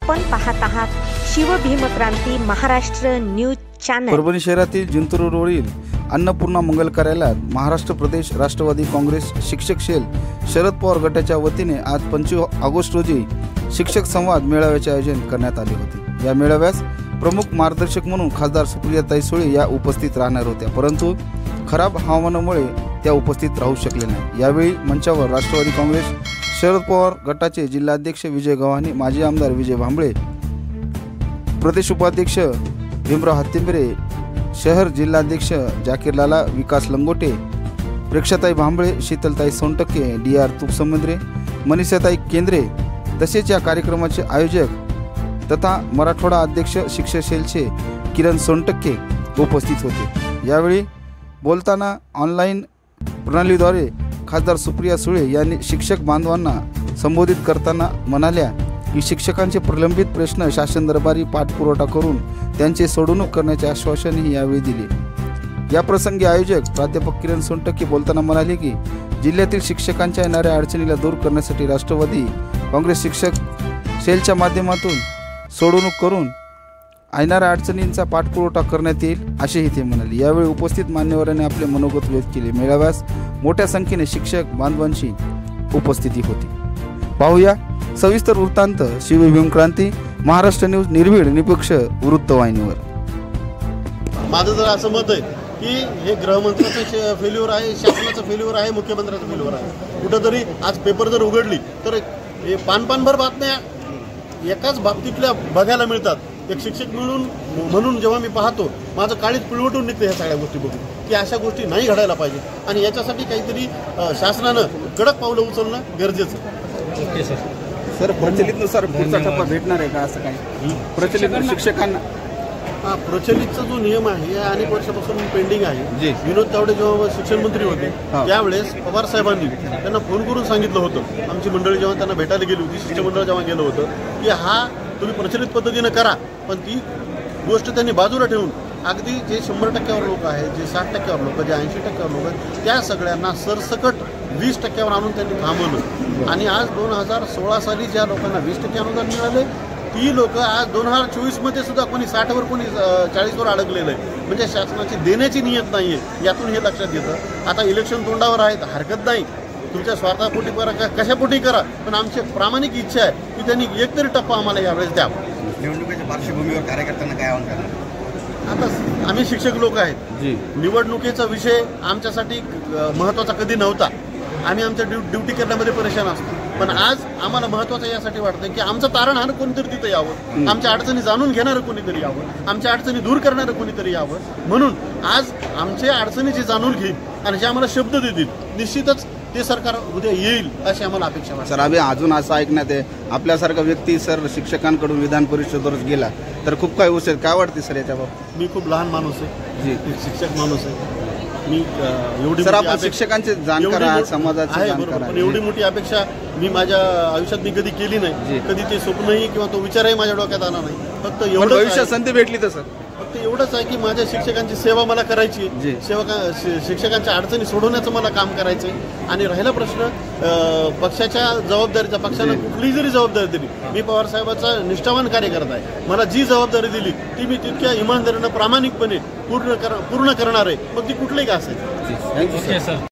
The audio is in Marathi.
आपण पाहत आहात शिवभीमक्रांती महाराष्ट्र न्यूज चॅनल। परभणी शहरातील जिंतूर रोडवरील अन्नपूर्णा मंगल कार्यालयात महाराष्ट्र प्रदेश राष्ट्रवादी काँग्रेस शिक्षक सेल शरद पवार गटाच्या वतीने आज 25 ऑगस्ट रोजी शिक्षक संवाद मेळाव्याचे आयोजन करण्यात आले होते। या मेळाव्यास प्रमुख मार्गदर्शक म्हणून खासदार सुप्रियाताई सुळे या उपस्थित राहणार होत्या, परंतु खराब हवामानामुळे त्या उपस्थित राहू शकले नाही। यावेळी मंचावर राष्ट्रवादी काँग्रेस शरद पवार गटाचे जिल्हाध्यक्ष विजय गव्हाणे, माजी आमदार विजय भांबळे, प्रदेश उपाध्यक्ष भीमराव हत्तींबरे, शहर जिल्हाध्यक्ष जाकीर लाला, विकास लंगोटे, प्रेक्षाताई भांबळे, शीतलताई सोनटक्के, DR तुपसमुद्रे, मनीषाताई केंद्रे तसेच या कार्यक्रमाचे आयोजक तथा मराठवाडा अध्यक्ष शिक्षक सेलचे किरण सोनटक्के उपस्थित होते। यावेळी बोलताना ऑनलाईन प्रणालीद्वारे खासदार सुप्रिया सुळे यांनी शिक्षक बांधवांना संबोधित करताना म्हणाल्या की शिक्षकांचे प्रलंबित प्रश्न शासन दरबारी पाठपुरावा करून त्यांचे सोडवणूक करण्याचे आश्वासनही यावेळी दिले। या प्रसंगी आयोजक प्राध्यापक किरण सोनटक्के बोलताना म्हणाले की जिल्ह्यातील शिक्षकांच्या येणाऱ्या अडचणीला दूर करण्यासाठी राष्ट्रवादी काँग्रेस शिक्षक सेलच्या माध्यमातून सोडवणूक करून येणाऱ्या अडचणींचा पाठपुरावा करण्यात येईल असेही ते म्हणाले। यावेळी उपस्थित मान्यवरांनी आपले मनोगत व्यक्त केले। मेळाव्यास मोठ्या संख्येने शिक्षक बांधवांची उपस्थिती होती। पाहूया सविस्तर वृत्तांत शिवभीमक्रांती महाराष्ट्र न्यूज निर्भीड निपक्ष वृत्तवाहिनीवर। माझं जर असं मत आहे की हे गृहमंत्र्याचं फेल्युअर आहे, शासनाचं फेल्युअर आहे, मुख्यमंत्र्याचं फेल्युअर आहे। कुठंतरी आज पेपर जर उघडली तर हे पानभर बातम्या एकाच बाबतीतल्या बघायला मिळतात। एक शिक्षक म्हणून जेव्हा मी पाहतो माझं काळीज पिळवटून निघते ह्या सगळ्या गोष्टी बघून की अशा गोष्टी नाही घडायला पाहिजे आणि याच्यासाठी काहीतरी शासनानं कडक पावलं उचलणं गरजेचं आहे। ओके सर, प्रचलितनुसार पुढचा टप्पा भेटणार आहे का असं काही प्रचलित शिक्षकांना? हा, प्रचलितचा जो नियम आहे या अनेक वर्षापासून पेंडिंग आहे। विनोद तावडे जेव्हा शिक्षण मंत्री होते त्यावेळेस पवार साहेबांनी त्यांना फोन करून सांगितलं होतं, आमची मंडळी जेव्हा त्यांना भेटायला गेली होती, शिष्टमंडळ जेव्हा गेलं होतं की हा तुम्ही प्रचलित पद्धतीनं करा, पण ती गोष्ट त्यांनी बाजूला ठेवून अगदी जे 100% लोक आहेत, जे 60% लोक, जे 80% लोक आहेत त्या सगळ्यांना सरसकट 20% आणून त्यांनी थांबवलं आणि आज 2016 साली ज्या लोकांना 20% अनुदान मिळाले ती लोक आज 2024 मध्ये सुद्धा कोणी 60वर कोणी 40वर अडकलेलं आहे। म्हणजे शासनाची देण्याची नियत नाही आहे, यातून हे लक्षात येतं। आता इलेक्शन तोंडावर आहेत, हरकत नाही, तुमच्या स्वार्थापोटी करा, कशापोटी करा, पण आमची प्रामाणिक इच्छा आहे की त्यांनी एकतरी टप्पा आम्हाला यावेळेस द्यावा। निवडणुकीच्या पार्श्वभूमीवर कार्यकर्त्यांना काय आवाहन करणार? आता आम्ही शिक्षक लोक आहेत, निवडणुकीचा विषय आमच्यासाठी महत्त्वाचा कधी नव्हता। आम्ही आमच्या ड्युटी करण्यामध्ये परेशान असतो, पण आज आम्हाला महत्त्वाचं यासाठी वाटतं की आमचं तारणहार कोणीतरी तिथं यावं, आमच्या अडचणी जाणून घेणारं कोणीतरी यावं, आमच्या अडचणी दूर करणारं कोणीतरी यावं। म्हणून आज आमच्या अडचणीची जाणून घेईल आणि जे आम्हाला शब्द देतील निश्चितच ते सरकार उद्या येईल अशी आम्हाला अपेक्षा वाटते। सर, आम्ही अजून असं ऐकण्यात आहे आपल्यासारखा व्यक्ती सर शिक्षकांकडून विधान परिषदेवर गेला तर खूप काही उशीर, काय वाटते सर याच्याबाबत? मी खूप लहान माणूस आहे, शिक्षक माणूस आहे मी, एवढी सर आपण शिक्षकांचे जाणकार आहात, समाजाचे जाणकार आहात, पण एवढी मोठी अपेक्षा मी माझ्या आयुष्यात मी कधी केली नाही, कधी ते स्वप्नही किंवा तो विचारही माझ्या डोक्यात आला नाही। फक्त एवढं भविष्यात संधी भेटली तर सर फक्त एवढंच आहे की माझ्या शिक्षकांची सेवा मला करायची, शिक्षकांच्या अडचणी सोडवण्याचं मला काम करायचं आहे। आणि राहिला प्रश्न पक्षाच्या जबाबदारीचा, पक्षानं कुठलीही जरी जबाबदारी दिली, मी पवार साहेबांचा निष्ठावान कार्यकर्ता आहे, मला जी जबाबदारी दिली ती मी तितक्या इमानदारीनं प्रामाणिकपणे पूर्ण करणार आहे, मग ती कुठलीही का असेल। Thank you sir.